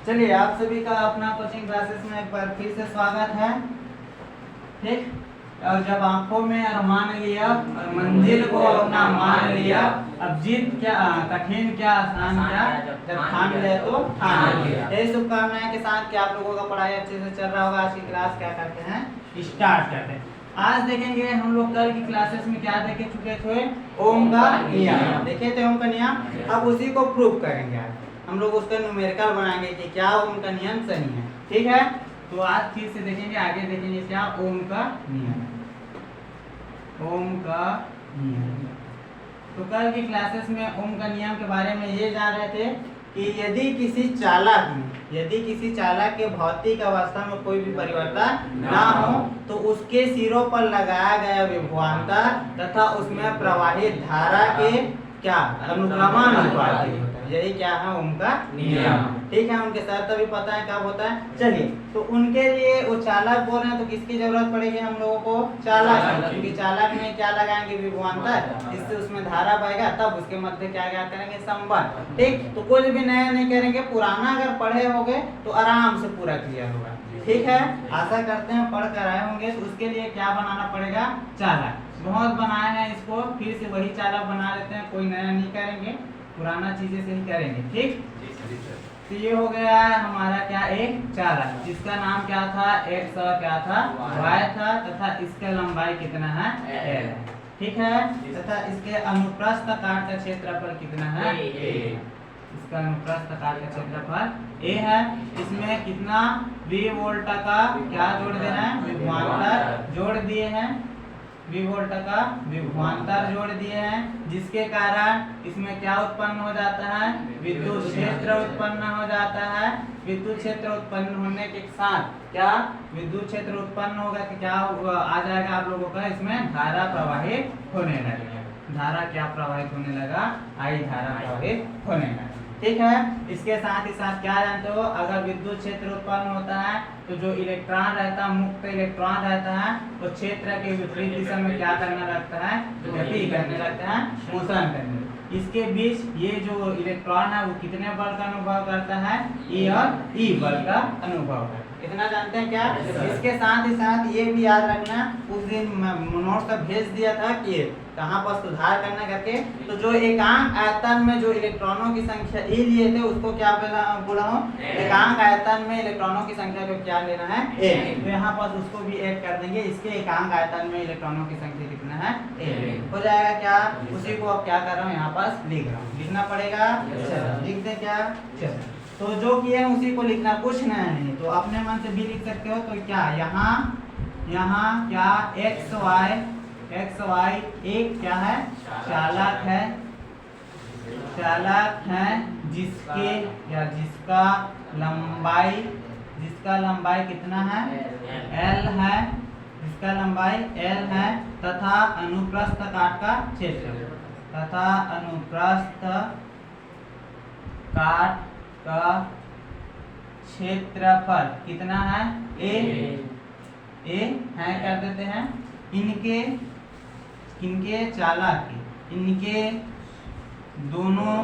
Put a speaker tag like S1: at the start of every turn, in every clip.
S1: चलिए आप सभी का अपना कोचिंग क्लासेस में एक बार फिर से स्वागत है। ठीक, और जब आंखों में अरमान लिया और मंजिल को अपना मान लिया, अब जीत क्या कठिन क्या आसान क्या, जब ठान ले तो ठान लिया। यही शुभकामनाएं के साथ कि आप लोगों का पढ़ाई अच्छे से चल रहा होगा। आज की क्लास क्या करते हैं, स्टार्ट करते हैं। आज देखेंगे हम लोग कल की क्लासेस में क्या देखे चुके थे, ओम का नियम देखे थे, ओम का नियम। अब उसी को प्रूव करेंगे। आज हम लोग उसका न्यूमेरिकल बनाएंगे कि क्या ओम का नियम सही है। ठीक है, तो आज फिर से देखेंगे, आगे देखेंगे क्या ओम का नियम, ओम का नियम। तो कल की क्लासेस में ओम का नियम के बारे में ये जान रहे थे कि यदि किसी चालक के भौतिक अवस्था में कोई भी परिवर्तन ना हो तो उसके सिरों पर लगाया गया विभवांतर तथा उसमें प्रवाहित धारा के क्या अनुक्रमानुपाती होता है। यही क्या है ओम का नियम। ठीक है, उनके शर्त भी पता है कब होता है। चलिए, तो उनके लिए वो चालक बोल रहे हैं तो किसकी जरूरत पड़ेगी हम लोगों को, चालक, क्योंकि चालक में क्या लगाएंगे विभवांतर, जिससे उसमें धारा बहेगा, तब उसके मध्य क्या क्या करेंगे संबंध। ठीक, तो कुछ भी नया नहीं करेंगे, पुराना अगर पढ़े होंगे तो आराम से पूरा क्लियर होगा। ठीक है, आशा करते हैं पढ़ कर आए होंगे। तो उसके लिए क्या बनाना पड़ेगा, चालक। बहुत बनाए हैं, इसको फिर से वही चालक बना लेते हैं, कोई नया नहीं करेंगे, पुराना चीजें से ही करेंगे। ठीक, तो ये हो गया है हमारा क्या, एक चालक जिसका नाम क्या था, एक्स और क्या था, वाई था, तथा इसका लंबाई कितना है, एल। ठीक है, तथा इसके अनुप्रस्थ काट का क्षेत्रफल कितना है, ए। इसका अनुप्रस्थ काट का क्षेत्रफल ए है। इसमें कितना वी वोल्ट का क्या जोड़ देना है, विभवांतर जोड़ दिए हैं, वी वोल्ट का विभवांतर जोड़ दिए हैं, जिसके कारण इसमें क्या उत्पन्न हो जाता है, विद्युत क्षेत्र उत्पन्न हो जाता है। विद्युत क्षेत्र उत्पन्न होने के साथ क्या, विद्युत क्षेत्र उत्पन्न होगा तो क्या आ जाएगा आप लोगों का, इसमें धारा प्रवाहित होने लगेगा। धारा क्या प्रवाहित होने लगा, आई धारा प्रवाहित होने लगा। ठीक है, इसके साथ ही साथ क्या जानते हो, अगर विद्युत क्षेत्र उत्पन्न होता है तो जो इलेक्ट्रॉन रहता है, मुक्त इलेक्ट्रॉन रहता है, वो क्षेत्र के विपरीत दिशा में क्या करने लगता है, गति करने लगता है, मोशन करने। इसके बीच ये जो इलेक्ट्रॉन है वो कितने बल का अनुभव करता है, ई और ई बल का अनुभव करता है। इतना जानते हैं क्या। इसके साथ ही साथ ये भी याद रखना, उस दिन नोट्स का भेज दिया था कि कहाँ पर सुधार करना करके। तो जो एकांक आयतन में जो इलेक्ट्रॉनों की संख्या ई लिए थे उसको क्या बोला हूँ, एकांक आयतन में इलेक्ट्रॉनों की संख्या को क्या लेना है, ए। तो यहाँ पर उसको भी ऐड कर देंगे, इसके एकांक आयतन में इलेक्ट्रॉनों की संख्या कितना है, ए। हो जाएगा क्या, उसी को अब क्या कर रहा हूँ यहाँ पर लिख रहा हूँ, लिखना पड़ेगा। लिख दे क्या, तो जो किए हैं उसी को लिखना, कुछ नया नहीं। तो अपने मन से भी लिख सकते हो। तो क्या यहाँ क्या एक्स वाई एक क्या है, चालक है जिसके या जिसका लंबाई कितना है, एल है, जिसका लंबाई एल है, तथा अनुप्रस्थ काट का क्षेत्र, तथा अनुप्रस्थ काट का क्षेत्रफल कितना है, ए है, कर देते हैं। इनके चालक के, इनके दोनों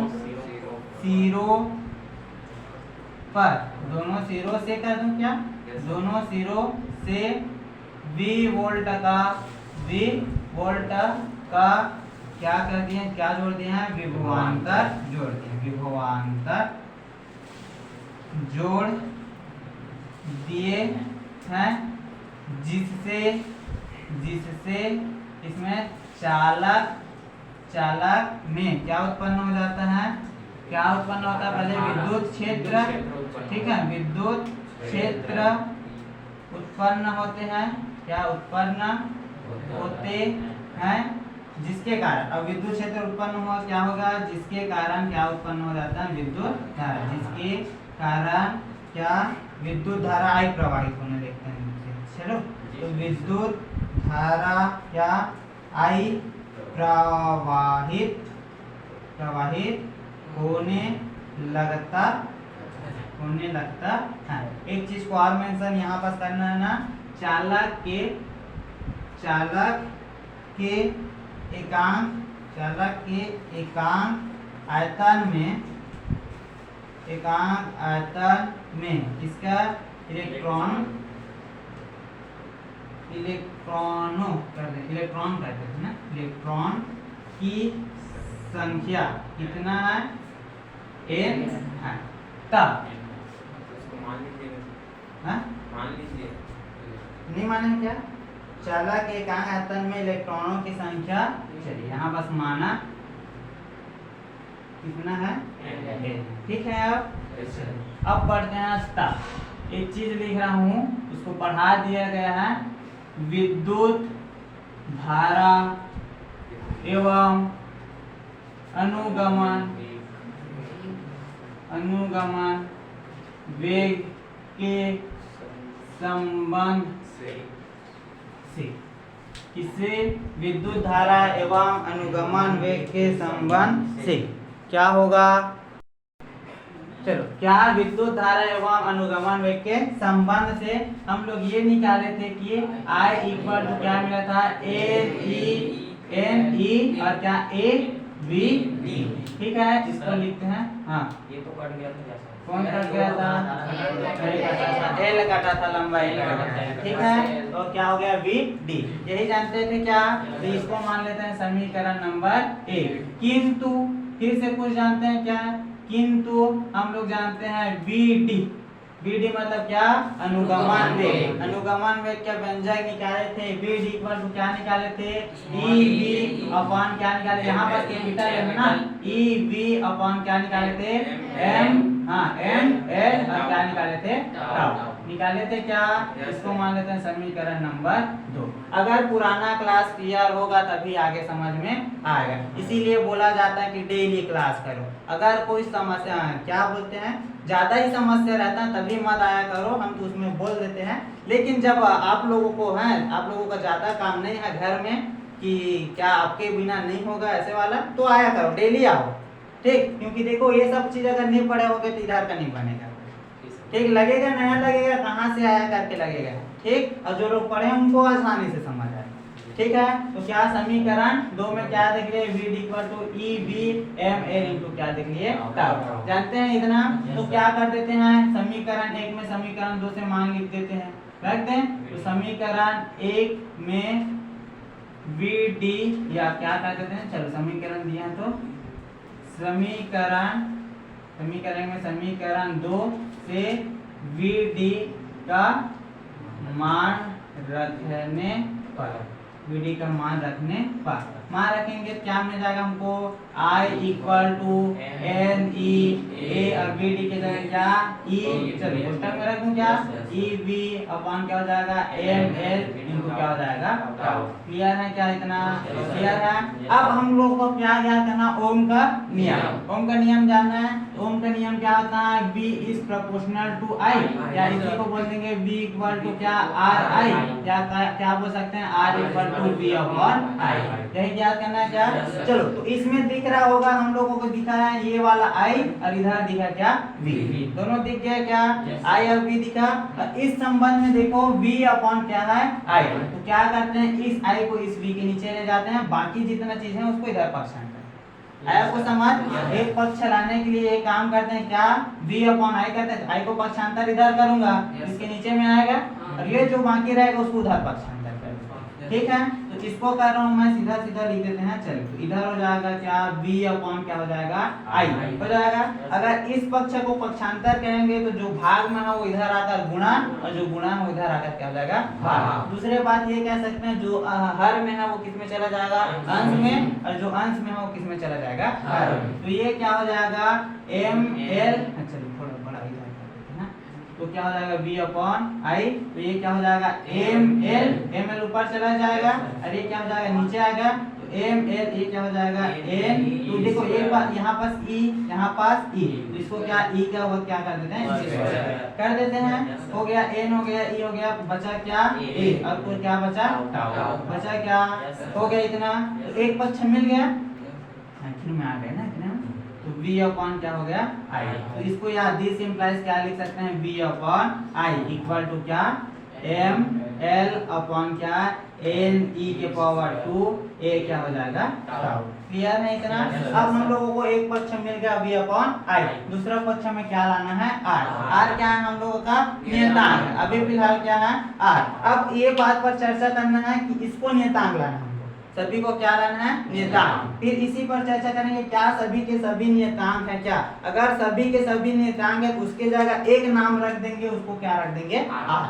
S1: सिरों पर, दोनों सिरों से कर दूं क्या, दोनों सिरों से वी वोल्ट का क्या कर दिए, क्या जोड़ दिए हैं, विभवांतर जोड़ दिए, विभवांतर जोड़ दिए हैं, जिससे इसमें चालक में क्या उत्पन्न हो जाता है, क्या उत्पन्न होता है, पहले विद्युत क्षेत्र। ठीक है, विद्युत क्षेत्र उत्पन्न होते हैं, क्या उत्पन्न होते हैं, जिसके कारण, अब विद्युत क्षेत्र उत्पन्न हुआ क्या होगा, जिसके कारण क्या उत्पन्न हो जाता है, विद्युत धारा, जिसके कारण क्या, विद्युत धारा आई प्रवाहित होने लगते हैं। चलो, तो विद्युत धारा क्या आई प्रवाहित होने लगता है। एक चीज को और मेंशन यहाँ पर करना है ना, चालक के एकांक आयतन में एकांक आयतन में किसका इलेक्ट्रॉनों इलेक्ट्रॉन कहते हैं ना, इलेक्ट्रॉन की संख्या कितना है n है। तब
S2: मान लीजिए
S1: नहीं माने क्या, चालक के एकांक आयतन में इलेक्ट्रॉनों की संख्या, चलिए यहाँ बस माना कितना है n, ठीक है। अब बढ़ते हैं स्टार, एक चीज लिख रहा हूँ उसको पढ़ा दिया गया है, विद्युत धारा एवं अनुगमन वेग के संबंध से, किससे, विद्युत धारा एवं अनुगमन वेग के संबंध से क्या होगा, चलो क्या विद्युत धारा एवं अनुगमन वेग के संबंध से हम लोग ये निकाले थे कि I इक्वल टू क्या मिला था n e और क्या a v d, ठीक है। इसको लिखते हैं, हाँ
S2: ये तो कट गया था,
S1: कौन कट गया था, L कटा था, लंबा L कटा था, ठीक है। तो क्या हो गया v d, यही जानते थे क्या, तो इसको मान लेते हैं समीकरण नंबर 1। किंतु फिर से कुछ जानते हैं क्या, किंतु हम लोग जानते हैं VD, VD मतलब क्या, अनुगमन वेग, अनुगमन वेग का व्यंजक निकाले थे, VD इक्वल टू क्या निकाले थे, EV अपॉन क्या निकाले, यहाँ पर कैपिटल है ना, EV अपॉन क्या निकाले थे, M, हाँ M L और क्या निकाले थे, टाउ निकाले थे क्या, इसको मान लेते हैं समीकरण नंबर 2। अगर पुराना क्लास क्लियर होगा तभी आगे समझ में आएगा, इसीलिए बोला जाता है कि डेली क्लास करो। अगर कोई समस्या, क्या बोलते हैं, ज्यादा ही समस्या रहता है तभी मत आया करो, हम तो उसमें बोल देते हैं। लेकिन जब आप लोगों को है, आप लोगों का ज्यादा काम नहीं है घर में कि क्या आपके बिना नहीं होगा ऐसे वाला, तो आया करो, डेली आओ, ठीक। क्योंकि देखो ये सब चीज अगर नहीं पढ़े होगे तो इधर का नहीं बनेगा, ठीक। लगेगा नया लगेगा, कहाँ से आया करके लगेगा, ठीक। और जो लोग पढ़े उनको आसानी से समझ आए, ठीक है। तो क्या समीकरण 2 में क्या देख लिए, V equal to EV ML into क्या देख लिए, टाउ, जानते हैं इतना। तो क्या कर देते हैं, समीकरण 1 में समीकरण 2 से मान लिख देते हैं, रख दें। तो समीकरण 1 में VD या क्या कर देते हैं, चलो समीकरण दिया है तो समीकरण में समीकरण 2 से VD का मान रखने पर, VD का मान रखने पर, मान रखेंगे क्या मिल जाएगा हमको, I equal to N E A और VD के जगह क्या E, चलिए पुस्तक में रख दूं क्या, EV अपॉन क्या हो जाएगा ML इनको क्या हो जाएगा टाउ। क्लियर है क्या, इतना क्लियर है। अब हम लोग को क्या याद करना, ओम का नियम, ओम का नियम जानना है। ओम का नियम क्या होता है, V is proportional to I, या इसी को बोल देंगे V इक्वल टू क्या RI, या क्या बोल सकते हैं R equal to V upon I, यही याद करना है क्या। चलो तो इसमें दिख रहा होगा, हम लोगों को दिखा है ये वाला I और इधर दिखा क्या V, दोनों दिख गया क्या, I और V दिखा। और इस संबंध में देखो V अपॉन क्या है I, तो क्या करते हैं, इस I को इस V के नीचे ले जाते हैं, बाकी जितना चीज है उसको इधर पक्षांतर, आया को समझ। एक पक्ष लाने के लिए एक काम करते हैं क्या, V अपॉन I करते हैं, I को पक्षांतर इधर करूंगा इसके नीचे में आएगा, और ये जो बाकी रहेगा उसको उधर पक्षांतर करूंगा, ठीक है। तो इसको कर रहा हूँ मैं, सीधा सीधा लिख देते हैं, चलिए तो इधर हो जाएगा क्या, V अपॉन क्या हो जाएगा I हो जाएगा। अगर इस पक्ष को पक्षांतर करेंगे तो जो भाग में है वो इधर आकर गुणा, और जो गुणा है वो इधर आकर क्या हो जाएगा भाग। दूसरे बात ये कह सकते हैं, जो हर में है वो किस में चला जाएगा, अंश में, और जो अंश में है वो किस में चला जाएगा हर में। तो ये क्या हो जाएगा ML, चलिए थोड़ा बड़ा इधर कर देते हैं ना, तो क्या हो जाएगा V अपॉन I, तो ये क्या हो जाएगा ML ऊपर चला जाएगा, और ये क्या हो जाएगा नीचे आएगा, तो ML ये क्या हो जाएगा N। तो देखो एक बार यहाँ पास E, यहाँ पास E, तो इसको क्या E का वो क्या कर देते हैं, कर देते हैं, हो गया N हो गया E हो गया, बचा क्या A, और फिर क्या बचा टाउ, बचा क्या, हो गया इतना। तो एक पक्ष मिल गया, आखिर में आ गया ना इतना, तो V अपॉन क्या हो गया I। तो इसको यहाँ दिस इंप्लाइज क्या लिख सकते हैं, V upon I equal to क्या M L अपॉन क्या n e के पावर 2 a क्या हो जाएगा टाउ। क्लियर है इतना? अब हम लोगों को एक पक्ष मिल गया v अपॉन i, दूसरा पक्ष में क्या लाना है r। r क्या है हम लोगों का नियतांक है, अभी फिलहाल क्या है r। अब ये बात पर चर्चा करना है कि इसको नियतांक लाना है, सभी को क्या लाना है नियतांक। फिर इसी पर चर्चा करेंगे क्या सभी के सभी नियतांक है क्या। अगर सभी के सभी नियतांक है तो उसके जगह एक नाम रख देंगे, उसको क्या रख देंगे r।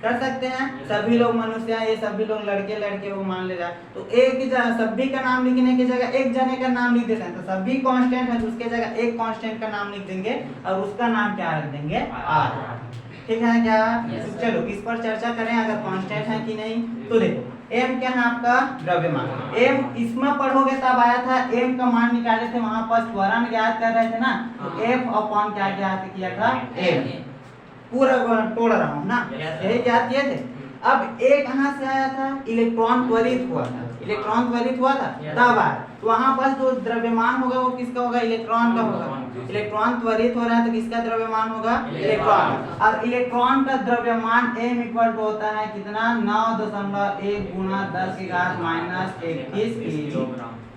S1: कर सकते हैं, सभी लोग मनुष्य हैं, ये सभी लोग लड़के लड़के वो मान ले जाए तो एक ही जगह सभी का नाम लिखने की जगह एक जने का नाम लिख देते हैं। तो सभी कांस्टेंट है तो उसके जगह एक कांस्टेंट का नाम लिख देंगे और उसका नाम क्या रख देंगे r। ठीक है क्या? तो चलो इस पर चर्चा करें अगर कांस्टेंट है कि नहीं। तो देखो m क्या है आपका द्रव्यमान, m इसमें पढ़ोगे तब आया था m का मान निकाले थे, वहां पर त्वरण ज्ञात कर रहे थे ना, तो f अपॉन क्या ज्ञात किया था m, पूरा तोड़ रहा हूँ ना, यही ज्ञात किए थे। अब a कहाँ से आया था, इलेक्ट्रॉन त्वरित हुआ था, इलेक्ट्रॉन त्वरित हुआ था तब आया, तो वहां पर जो द्रव्यमान होगा वो किसका होगा इलेक्ट्रॉन का होगा। इलेक्ट्रॉन त्वरित हो रहा है तो किसका द्रव्यमान होगा इलेक्ट्रॉन। और इलेक्ट्रॉन का द्रव्यमान m इक्वल टू होता है कितना 9.1 गुणा 10 की घात -21 केजी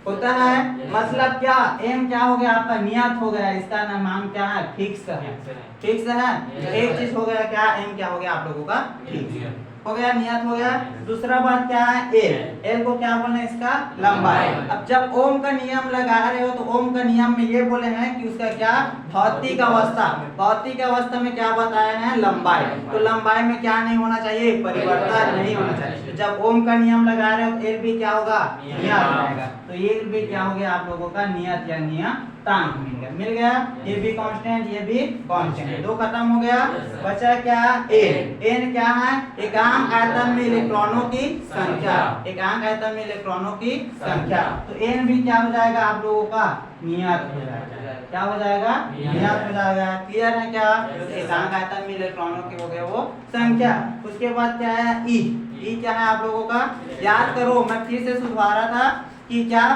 S1: होता है। मतलब क्या m क्या हो गया आपका नियत हो गया, इसका नाम क्या है फिक्स है, फिक्स है। एक चीज हो गया क्या m क्या हो गया आप लोगों का फिक्स हो गया, नियत हो गया। दूसरा बात क्या है l को क्या बोलना है इसका लंबाई। अब जब ओम का नियम लगा रहे हो तो ओम का नियम में ये बोले हैं कि उसका क्या भौतिक अवस्था, भौतिक अवस्था में क्या बताया है लंबाई, तो लंबाई में क्या नहीं होना चाहिए परिवर्तन नहीं होना चाहिए। तो जब ओम का नियम लगा रहे हो तो l भी क्या होगा नियत रहेगा, तो ये भी क्या हो गया आप लोगों का नियत या नियतांक मिल गया। ये भी कांस्टेंट ये भी कांस्टेंट, दो खत्म हो गया, बचा क्या n क्या है एकांक आयतन में इलेक्ट्रॉनों की संख्या, एकांक आयतन में इलेक्ट्रॉनों की संख्या, तो n भी क्या हो जाएगा आप लोगों का नियत हो जाएगा, क्या हो जाएगा नियत हो जाएगा। क्लियर है क्या? एकांक आयतन में इलेक्ट्रॉनों की हो गया वो संख्या। उसके बाद क्या है ई क्या है आप लोगों का याद करो, मैं फिर से सुधारा था कि क्या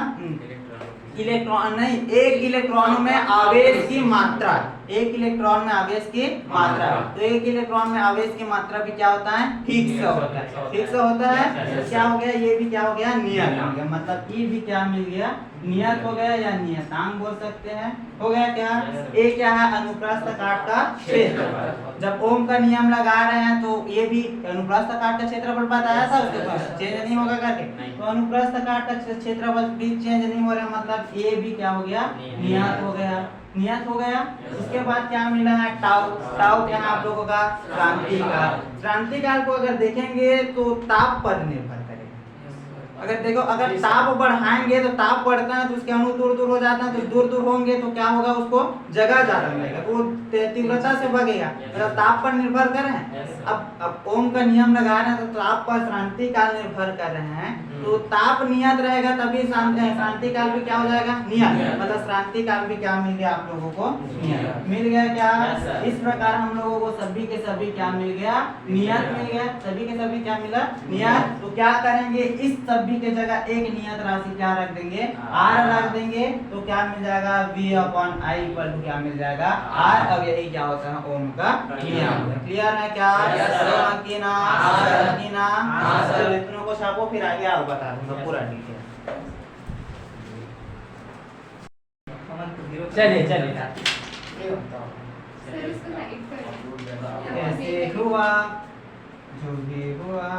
S1: इलेक्ट्रॉन नहीं, एक इलेक्ट्रॉन में आवेश की मात्रा, एक इलेक्ट्रॉन में आवेश की मात्रा, तो एक इलेक्ट्रॉन में आवेश की मात्रा भी क्या होता है फिक्स होता है, फिक्स होता है। तो क्या हो गया ये भी क्या हो गया नियत हो गया, मतलब ई भी क्या मिल गया नियत हो गया या नियतांक बोल सकते हैं। हो गया क्या ए क्या है अनुप्रस्थ काट का क्षेत्रफल, जब ओम का नियम लगा रहे हैं तो ये भी अनुप्रस्थ काट का क्षेत्रफल बताया था, उसके पास चेंज नहीं होगा करके, तो अनुप्रस्थ काट का क्षेत्रफल भी चेंज नहीं हो रहा, मतलब ये भी क्या हो गया नियत हो गया, नियत हो गया। उसके बाद क्या मिला है टाउ, टाउ क्या है आप लोगों का क्रांतिकाल। क्रांतिकाल को अगर देखेंगे तो ताप पर निर्भर करेगा, अगर देखो अगर ताप बढ़ाएंगे तो ताप बढ़ता है तो उसके अणु दूर दूर हो जाता है, तो दूर दूर होंगे तो क्या होगा उसको जगह ज्यादा मिलेगा तो वो तीव्रता से भागेगा, मतलब ताप पर निर्भर कर रहे हैं। अब ओम का नियम लगा रहे हैं तो ताप पर क्रांतिकाल निर्भर कर रहे हैं, तो ताप नियत रहेगा तभी क्रांतिकाल भी क्या हो जाएगा नियत, मतलब क्रांतिकाल भी क्या मिल गया आप लोगों को नियत मिल गया क्या। इस प्रकार हम लोगों को सभी के सभी क्या मिल गया नियत मिल गया, सभी के सभी क्या मिला नियत। तो क्या करेंगे इस सभी के जगह एक नियत राशि क्या रख देंगे r रख देंगे, तो क्या मिल जाएगा v/i इक्वल टू क्या मिल जाएगा r। अब यही क्या होता है ओम का नियम। क्लियर है क्या? चलो इतनों को छापो फिर आगे आप बता दूंगा पूरा डिटेल। चलिए कैसे हुआ जो भी हुआ,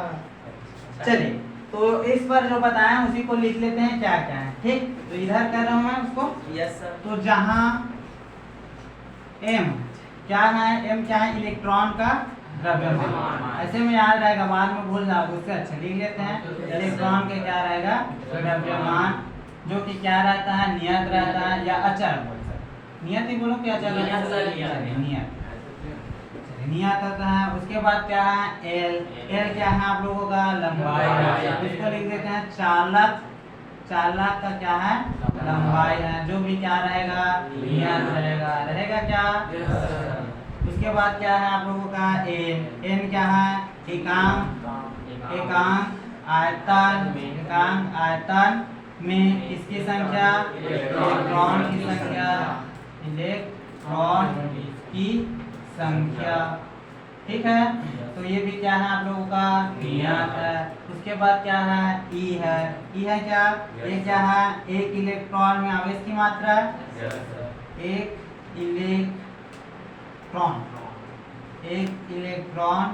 S1: चलिए तो इस पर जो बताया उसी को लिख लेते हैं क्या क्या है। ठीक, तो इधर कर रहा हूं मैं उसको।
S2: Yes sir.
S1: तो जहां m क्या है, m क्या है इलेक्ट्रॉन का द्रव्यमान, ऐसे में याद रहेगा बाद में भूल जाओगे उससे अच्छा लिख लेते हैं। इलेक्ट्रॉन के क्या रहेगा द्रव्यमान, जो कि क्या रहता है नियत रहता है या अचर बोल सकते, नियत ही बोलो क्या अचर नियत नियत आता है। उसके बाद क्या है एल क्या है आप लोगों का लंबाई, इसको लिख देते हैं चालक, चालक का क्या है लंबाई है, जो भी क्या रहेगा नियत रहेगा क्या। उसके बाद क्या है आप लोगों का एन क्या है एकांक आयतन में किसकी संख्या इलेक्ट्रॉन की संख्या, इलेक्ट्रॉन की संख्या। ठीक है, तो ये भी क्या है आप लोगों का नियत है। उसके बाद क्या है ई है। ई है क्या, ये क्या है, एक इलेक्ट्रॉन में आवेश की मात्रा, एक इलेक्ट्रॉन, एक इलेक्ट्रॉन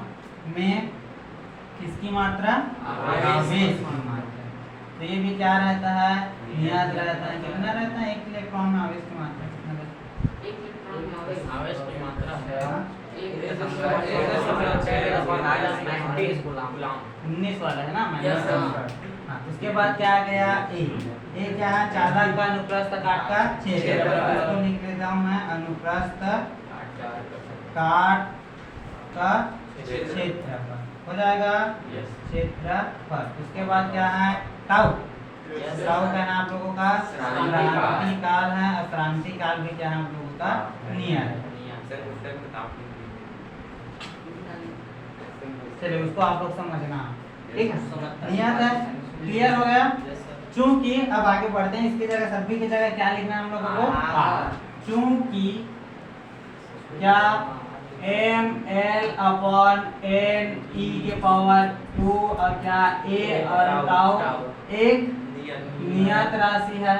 S1: में किसकी मात्रा, आवेश की मात्रा। तो ये भी क्या रहता है, नियत रहता है। कितना रहता है, एक इलेक्ट्रॉन में आवेश की मात्रा कितना रहता है?
S2: एक इलेक्ट्रॉन में आवेश की मात्रा है
S1: हाँ? 19 वाला है ना
S2: Yes, sir.
S1: हाँ, उसके बाद क्या आ गया ए क्या है, चालक का अनुप्रस्थ काट का क्षेत्रफल। इसको लिख देता हूँ मैं, अनुप्रस्थ काट का क्षेत्रफल हो जाएगा, क्षेत्रफल। उसके बाद क्या है टाउ। टाउ क्या है आप लोगों का, क्रांति काल है, और क्रांति काल भी क्या है आप लोगों का नियत है। चलिए उसको आप लोग समझना, ठीक है, नियत है, क्लियर हो गया। चूंकि अब आगे बढ़ते हैं, इसकी जगह सभी की जगह क्या लिखना है हम लोगों को, आर। चूंकि क्या M L upon N E के पावर 2 और क्या ए और टाउ एक नियत राशि है,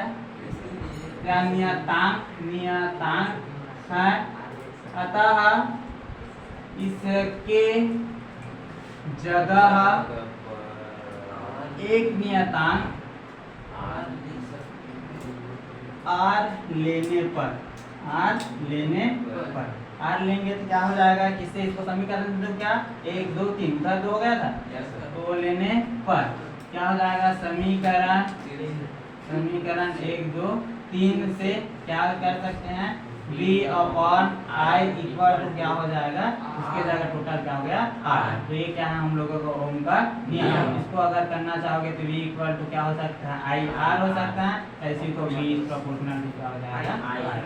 S1: क्या नियतांक है। अतः इसके जगह एक नियतांक आर लेने पर, आर लेंगे तो क्या हो जाएगा, किससे इसको समीकरण दे दो, क्या 1 2 3 उधर 2 हो गया था, तो लेने पर क्या हो जाएगा, समीकरण 1 2 3 से क्या कर सकते हैं, V upon I equal to क्या हो जाएगा, इसके जगह टोटल क्या हो गया आर। तो ये क्या है हम लोगों को ओम का नियम। इसको अगर करना चाहोगे तो V इक्वल टू क्या हो सकता है, आई आर हो सकता है, ऐसे तो V प्रोपोर्शनल टू क्या हो जाएगा आर।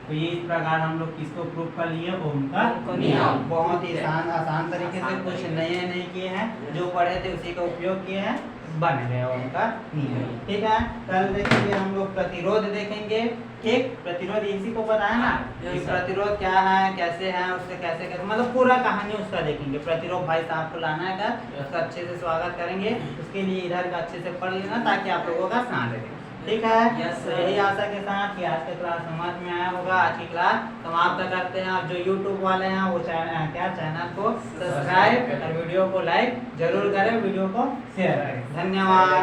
S1: तो ये इस प्रकार हम लोग किसको प्रूव कर लिए, ओम का नियम। बहुत ही आसान तरीके से, कुछ नए नहीं किए हैं, जो पढ़े थे उसी का उपयोग किए हैं, बन गए ओम का नियम। ठीक है, कल देखेंगे हम लोग प्रतिरोध देखेंगे। ठीक, प्रतिरोध इसी को पता है ना कि प्रतिरोध क्या है, कैसे है, उससे कैसे मतलब पूरा कहानी उसका देखेंगे। प्रतिरोध भाई साहब को लाना है, उसका अच्छे से स्वागत करेंगे, उसके लिए इधर का अच्छे से पढ़ लेना ताकि आप लोगों का साथ रहे। ठीक है, तो यही आशा के साथ कि आज का क्लास समझ में आया होगा। आज की क्लास समाप्त करते हैं। आप जो YouTube वाले हैं वो चैनल को सब्सक्राइब और वीडियो को लाइक जरूर करें, वीडियो को शेयर करें। धन्यवाद।